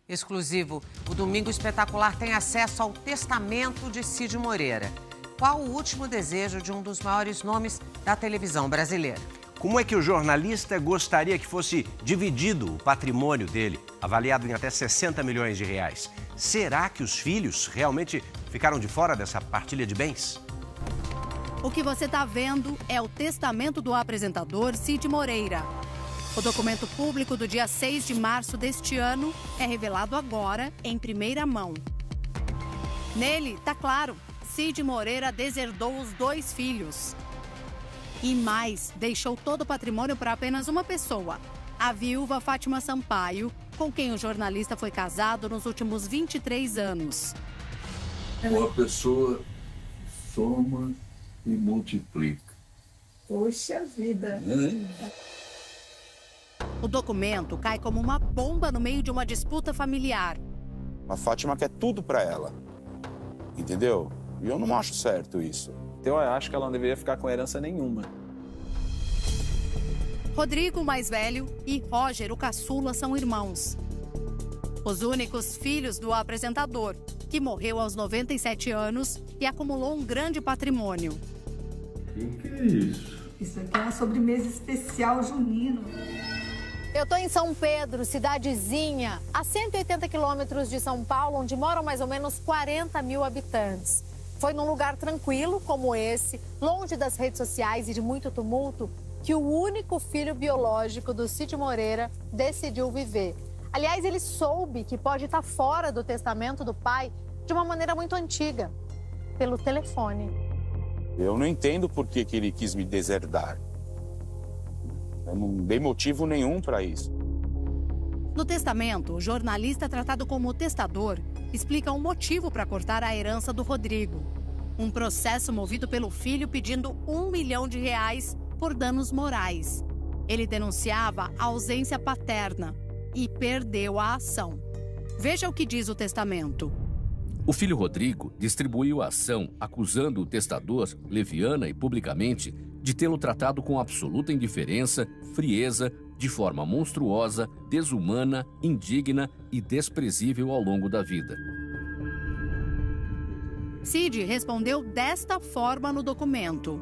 Exclusivo, o Domingo Espetacular tem acesso ao testamento de Cid Moreira. Qual o último desejo de um dos maiores nomes da televisão brasileira? Como é que o jornalista gostaria que fosse dividido o patrimônio dele, avaliado em até 60 milhões de reais? Será que os filhos realmente ficaram de fora dessa partilha de bens? O que você está vendo é o testamento do apresentador Cid Moreira. O documento público do dia 6 de março deste ano é revelado agora em primeira mão. Nele, está claro, Cid Moreira deserdou os 2 filhos. E mais, deixou todo o patrimônio para apenas uma pessoa, a viúva Fátima Sampaio, com quem o jornalista foi casado nos últimos 23 anos. Uma pessoa soma e multiplica. Poxa vida! O documento cai como uma bomba no meio de uma disputa familiar. A Fátima quer tudo para ela, entendeu? E eu não acho certo isso. Eu acho que ela não deveria ficar com herança nenhuma. Rodrigo, o mais velho, e Roger, o caçula, são irmãos. Os únicos filhos do apresentador, que morreu aos 97 anos e acumulou um grande patrimônio. O que é isso? Isso aqui é uma sobremesa especial junino. Eu estou em São Pedro, cidadezinha, a 180 quilômetros de São Paulo, onde moram mais ou menos 40 mil habitantes. Foi num lugar tranquilo como esse, longe das redes sociais e de muito tumulto, que o único filho biológico do Cid Moreira decidiu viver. Aliás, ele soube que pode estar fora do testamento do pai de uma maneira muito antiga, pelo telefone. Eu não entendo por que ele quis me deserdar. Eu não dei motivo nenhum para isso. No testamento, o jornalista tratado como testador explica um motivo para cortar a herança do Rodrigo. Um processo movido pelo filho pedindo R$1 milhão por danos morais. Ele denunciava a ausência paterna e perdeu a ação. Veja o que diz o testamento. O filho Rodrigo distribuiu a ação acusando o testador, leviana e publicamente, de tê-lo tratado com absoluta indiferença, frieza, de forma monstruosa, desumana, indigna e desprezível ao longo da vida. Cid respondeu desta forma no documento.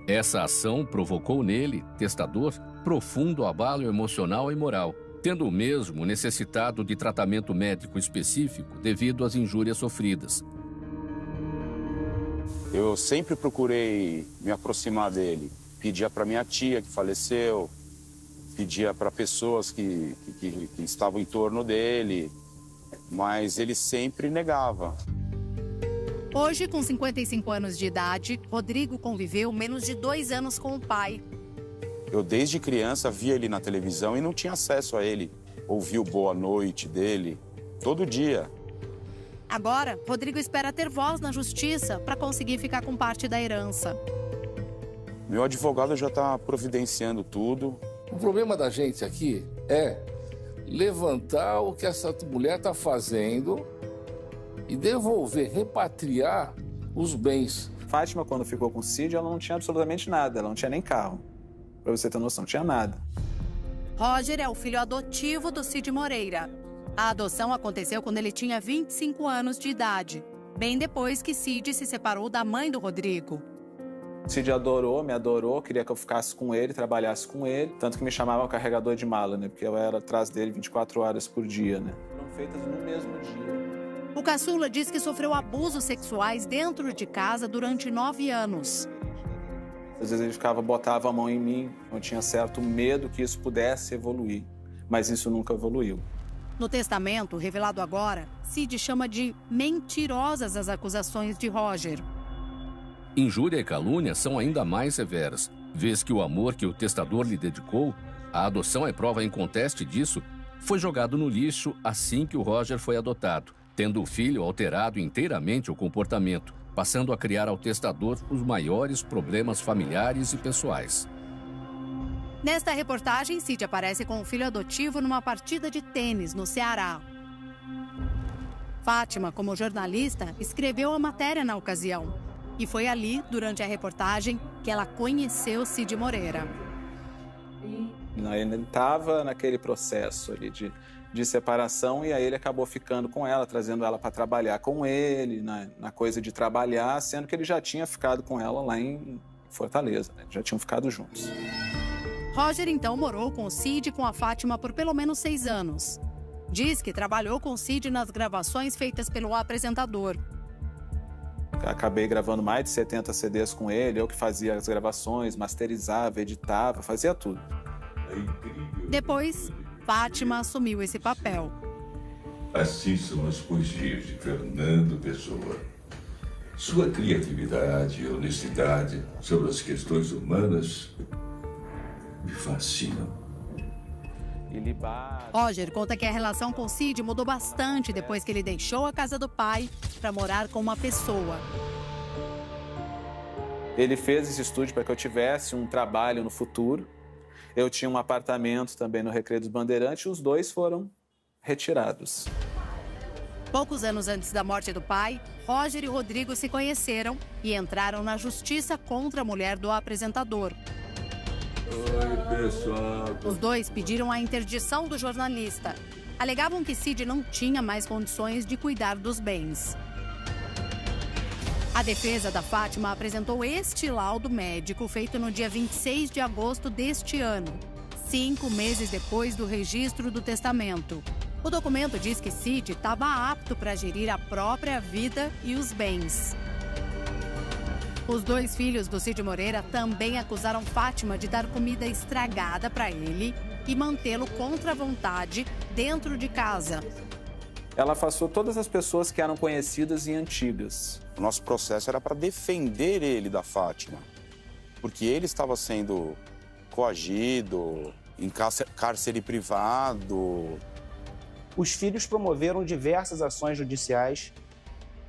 Essa ação provocou nele, testador, profundo abalo emocional e moral, tendo o mesmo necessitado de tratamento médico específico devido às injúrias sofridas. Eu sempre procurei me aproximar dele. Pedia para minha tia, que faleceu, pedia para pessoas que estavam em torno dele, mas ele sempre negava. Hoje, com 55 anos de idade, Rodrigo conviveu menos de 2 anos com o pai. Eu, desde criança, via ele na televisão e não tinha acesso a ele. Ouvia o Boa Noite dele todo dia. Agora, Rodrigo espera ter voz na justiça para conseguir ficar com parte da herança. Meu advogado já está providenciando tudo. O problema da gente aqui é levantar o que essa mulher está fazendo e devolver, repatriar os bens. Fátima, quando ficou com o Cid, ela não tinha absolutamente nada. Ela não tinha nem carro. Para você ter noção, não tinha nada. Roger é o filho adotivo do Cid Moreira. A adoção aconteceu quando ele tinha 25 anos de idade, bem depois que Cid se separou da mãe do Rodrigo. Cid me adorou, queria que eu ficasse com ele, trabalhasse com ele, tanto que me chamava carregador de mala, né? Porque eu era atrás dele 24 horas por dia, né? Foram feitas no mesmo dia. O caçula diz que sofreu abusos sexuais dentro de casa durante 9 anos. Às vezes ele botava a mão em mim, eu tinha certo medo que isso pudesse evoluir, mas isso nunca evoluiu. No testamento, revelado agora, Cid chama de mentirosas as acusações de Roger. Injúria e calúnia são ainda mais severas, vez que o amor que o testador lhe dedicou, a adoção é prova inconteste disso, foi jogado no lixo assim que o Roger foi adotado, tendo o filho alterado inteiramente o comportamento, passando a criar ao testador os maiores problemas familiares e pessoais. Nesta reportagem, Cid aparece com o filho adotivo numa partida de tênis no Ceará. Fátima, como jornalista, escreveu a matéria na ocasião. E foi ali, durante a reportagem, que ela conheceu Cid Moreira. Ele estava naquele processo ali de separação e aí ele acabou ficando com ela, trazendo ela para trabalhar com ele, na coisa de trabalhar, sendo que ele já tinha ficado com ela lá em Fortaleza, né? Já tinham ficado juntos. Roger então morou com o Cid e com a Fátima por pelo menos 6 anos. Diz que trabalhou com o Cid nas gravações feitas pelo apresentador. Acabei gravando mais de 70 CDs com ele, eu que fazia as gravações, masterizava, editava, fazia tudo. Depois, Fátima assumiu esse papel. Assim são as poesias de Fernando Pessoa. Sua criatividade e honestidade sobre as questões humanas me fascinam. Roger conta que a relação com Cid mudou bastante depois que ele deixou a casa do pai para morar com uma pessoa. Ele fez esse estúdio para que eu tivesse um trabalho no futuro. Eu tinha um apartamento também no Recreio dos Bandeirantes e os dois foram retirados. Poucos anos antes da morte do pai, Roger e Rodrigo se conheceram e entraram na justiça contra a mulher do apresentador. Oi, pessoal. Os dois pediram a interdição do jornalista. Alegavam que Cid não tinha mais condições de cuidar dos bens. A defesa da Fátima apresentou este laudo médico feito no dia 26 de agosto deste ano, 5 meses depois do registro do testamento. O documento diz que Cid estava apto para gerir a própria vida e os bens. Os 2 filhos do Cid Moreira também acusaram Fátima de dar comida estragada para ele e mantê-lo contra a vontade dentro de casa. Ela afastou todas as pessoas que eram conhecidas e antigas. O nosso processo era para defender ele da Fátima, porque ele estava sendo coagido, em cárcere privado. Os filhos promoveram diversas ações judiciais,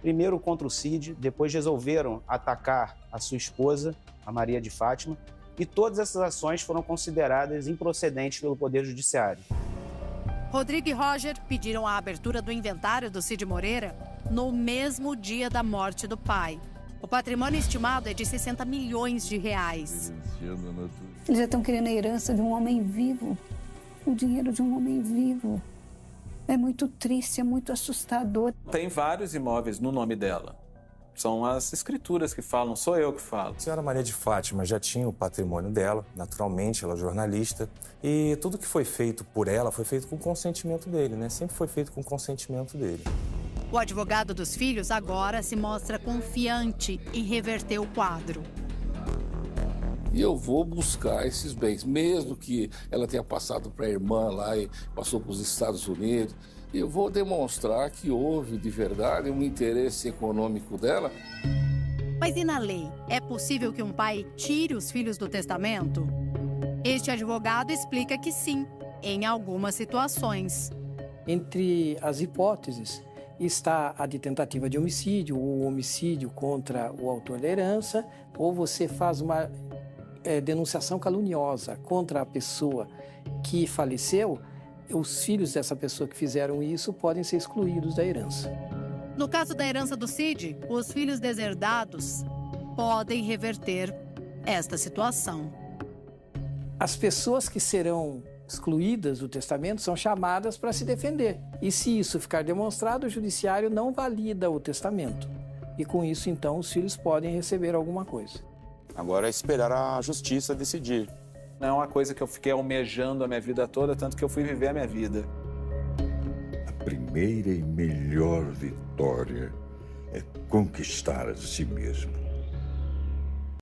primeiro contra o Cid, depois resolveram atacar a sua esposa, a Maria de Fátima, e todas essas ações foram consideradas improcedentes pelo Poder Judiciário. Rodrigo e Roger pediram a abertura do inventário do Cid Moreira no mesmo dia da morte do pai. O patrimônio estimado é de 60 milhões de reais. Eles já estão querendo a herança de um homem vivo, o dinheiro de um homem vivo. É muito triste, é muito assustador. Tem vários imóveis no nome dela. São as escrituras que falam, sou eu que falo. A senhora Maria de Fátima já tinha o patrimônio dela, naturalmente, ela é jornalista. E tudo que foi feito por ela foi feito com o consentimento dele, né? Sempre foi feito com o consentimento dele. O advogado dos filhos agora se mostra confiante em reverter o quadro. E eu vou buscar esses bens, mesmo que ela tenha passado para a irmã lá e passou para os Estados Unidos. Eu vou demonstrar que houve, de verdade, um interesse econômico dela. Mas e na lei? É possível que um pai tire os filhos do testamento? Este advogado explica que sim, em algumas situações. Entre as hipóteses está a de tentativa de homicídio, ou homicídio contra o autor da herança, ou você faz uma denunciação caluniosa contra a pessoa que faleceu. Os filhos dessa pessoa que fizeram isso podem ser excluídos da herança. No caso da herança do Cid, os filhos deserdados podem reverter esta situação. As pessoas que serão excluídas do testamento são chamadas para se defender. E se isso ficar demonstrado, o judiciário não valida o testamento. E com isso, então, os filhos podem receber alguma coisa. Agora é esperar a justiça decidir. Não é uma coisa que eu fiquei almejando a minha vida toda, tanto que eu fui viver a minha vida. A primeira e melhor vitória é conquistar a si mesmo.